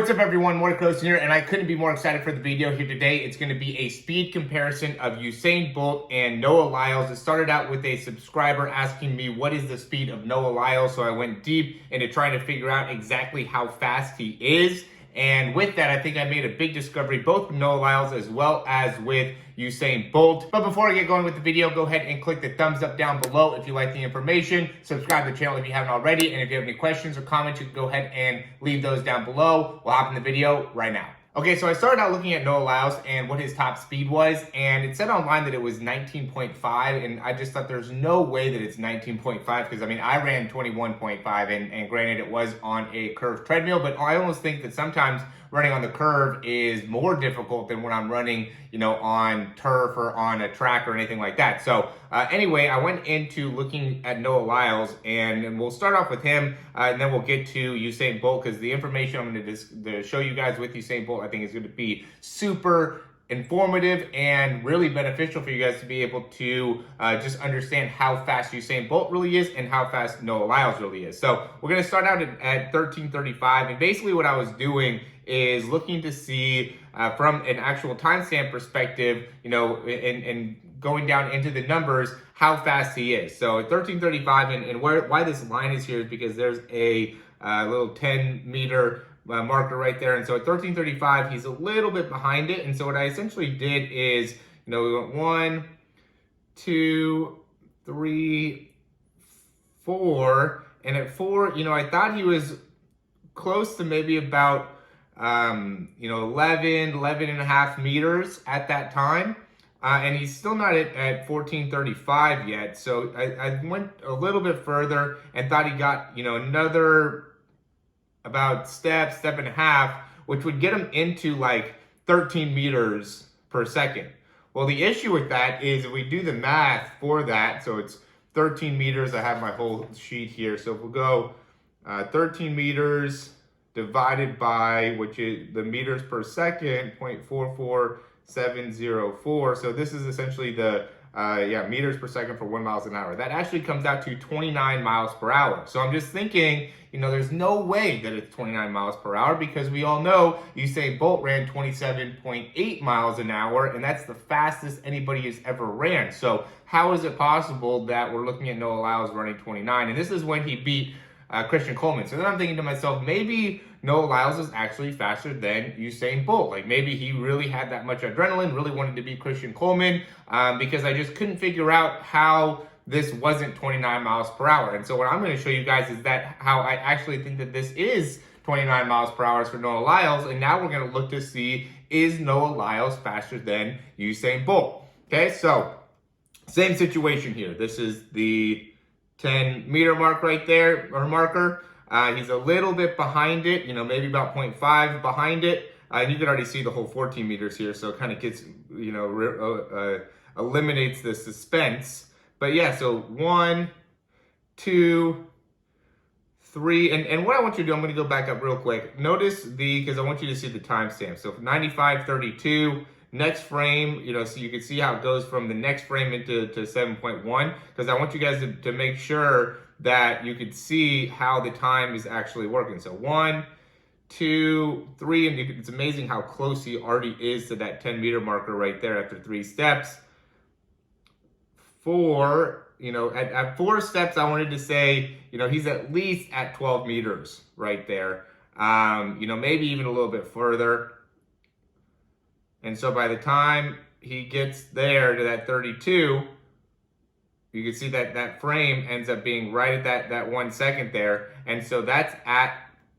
What's up everyone, Morey Croson here, and I couldn't be more excited for the video here today. It's going to be a speed comparison of Usain Bolt and Noah Lyles. It started out with a subscriber asking me what is the speed of Noah Lyles, so I went deep into trying to figure out exactly how fast he is. And with that, I think I made a big discovery, both with Noah Lyles as well as with Usain Bolt. But before I get going with the video, go ahead and click the thumbs up down below if you like the information. Subscribe to the channel if you haven't already. And if you have any questions or comments, you can go ahead and leave those down below. We'll hop in the video right now. Okay, so I started out looking at Noah Lyles and what his top speed was, and it said online that it was 19.5, and I just thought there's no way that it's 19.5, because I mean, I ran 21.5, and granted it was on a curved treadmill, but I almost think that sometimes running on the curve is more difficult than when I'm running, on turf or on a track or anything like that. So anyway, I went into looking at Noah Lyles, and we'll start off with him, and then we'll get to Usain Bolt, because the information I'm going to show you guys with Usain Bolt, I think is going to be super informative and really beneficial for you guys to be able to just understand how fast Usain Bolt really is and how fast Noah Lyles really is. So we're going to start out at 13:35, and basically what I was doing is looking to see from an actual timestamp perspective, and going down into the numbers, how fast he is. So at 13:35, and why this line is here is because there's a little 10-meter marker right there. And so at 13:35, he's a little bit behind it. And so what I essentially did is, we went 1, 2, 3, 4. And at 4, I thought he was close to maybe about 11 and a half meters at that time. And he's still not at 14:35 yet. So I went a little bit further and thought he got, another about step and a half, which would get him into like 13 meters per second. Well, the issue with that is if we do the math for that, so it's 13 meters, I have my whole sheet here. So if we'll go 13 meters divided by, which is the meters per second, 0.44704. So this is essentially the meters per second for 1 mile an hour. That actually comes out to 29 miles per hour. So I'm just thinking, there's no way that it's 29 miles per hour, because we all know Usain Bolt ran 27.8 miles an hour, and that's the fastest anybody has ever ran. So how is it possible that we're looking at Noah Lyles running 29? And this is when he beat Christian Coleman. So then I'm thinking to myself, maybe Noah Lyles is actually faster than Usain Bolt. Like maybe he really had that much adrenaline, really wanted to beat Christian Coleman, because I just couldn't figure out how this wasn't 29 miles per hour. And so what I'm going to show you guys is that how I actually think that this is 29 miles per hour for Noah Lyles. And now we're going to look to see, is Noah Lyles faster than Usain Bolt? Okay, so same situation here. This is the 10-meter mark right there, or marker. He's a little bit behind it, maybe about 0.5 behind it. And you can already see the whole 14 meters here, so it kind of gets, eliminates the suspense. But yeah, so 1, 2, 3, and what I want you to do, I'm going to go back up real quick. Notice because I want you to see the timestamp. So 95:32. Next frame, so you can see how it goes from the next frame into 7.1, because I want you guys to make sure that you could see how the time is actually working. So 1, 2, 3, and it's amazing how close he already is to that 10-meter marker right there after 3 steps. 4, at 4 steps, I wanted to say, he's at least at 12 meters right there. Maybe even a little bit further. And so by the time he gets there to that 32, you can see that that frame ends up being right at that 1 second there. And so that's at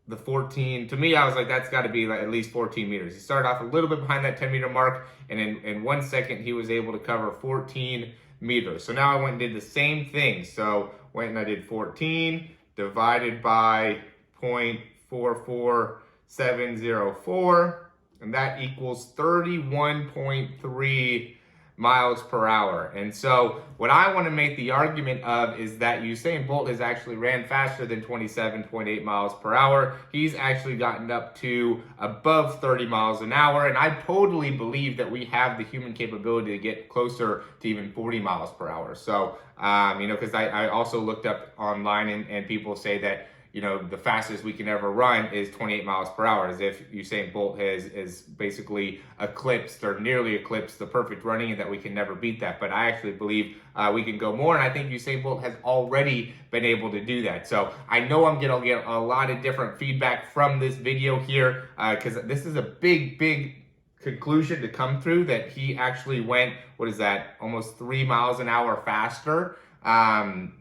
the 14. To me, I was like, that's got to be like at least 14 meters. He started off a little bit behind that 10-meter mark, and in 1 second, he was able to cover 14 meters. So now I went and did the same thing. So went and I did 14 divided by 0.44704. And that equals 31.3 miles per hour. And so what I want to make the argument of is that Usain Bolt has actually ran faster than 27.8 miles per hour. He's actually gotten up to above 30 miles an hour. And I totally believe that we have the human capability to get closer to even 40 miles per hour. So, because I also looked up online and people say that, you know, the fastest we can ever run is 28 miles per hour, as if Usain Bolt has basically eclipsed or nearly eclipsed the perfect running, and that we can never beat that. But I actually believe we can go more, and I think Usain Bolt has already been able to do that. So I know I'm gonna get a lot of different feedback from this video here, because this is a big conclusion to come through, that he actually went, what is that, almost 3 miles an hour faster than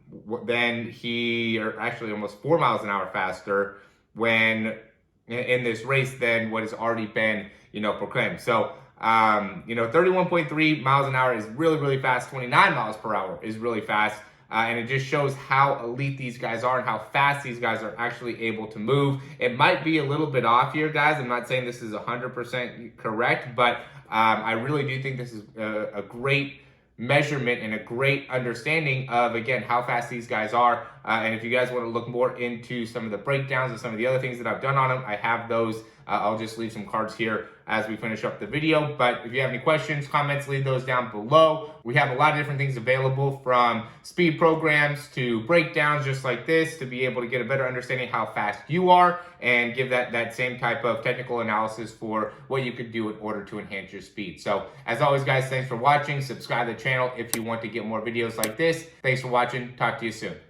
or actually almost 4 miles an hour faster when in this race than what has already been, you know, proclaimed. So, you know, 31.3 miles an hour is really fast. 29 miles per hour is really fast. And it just shows how elite these guys are and how fast these guys are actually able to move. It might be a little bit off here, guys. I'm not saying this is 100% correct, but I really do think this is a great measurement and a great understanding of, again, how fast these guys are. And if you guys want to look more into some of the breakdowns and some of the other things that I've done on them, I have those. I'll just leave some cards here as we finish up the video. But if you have any questions, comments, leave those down below. We have a lot of different things available, from speed programs to breakdowns just like this, to be able to get a better understanding of how fast you are and give that same type of technical analysis for what you could do in order to enhance your speed. So as always, guys, thanks for watching. Subscribe to the channel if you want to get more videos like this. Thanks for watching. Talk to you soon.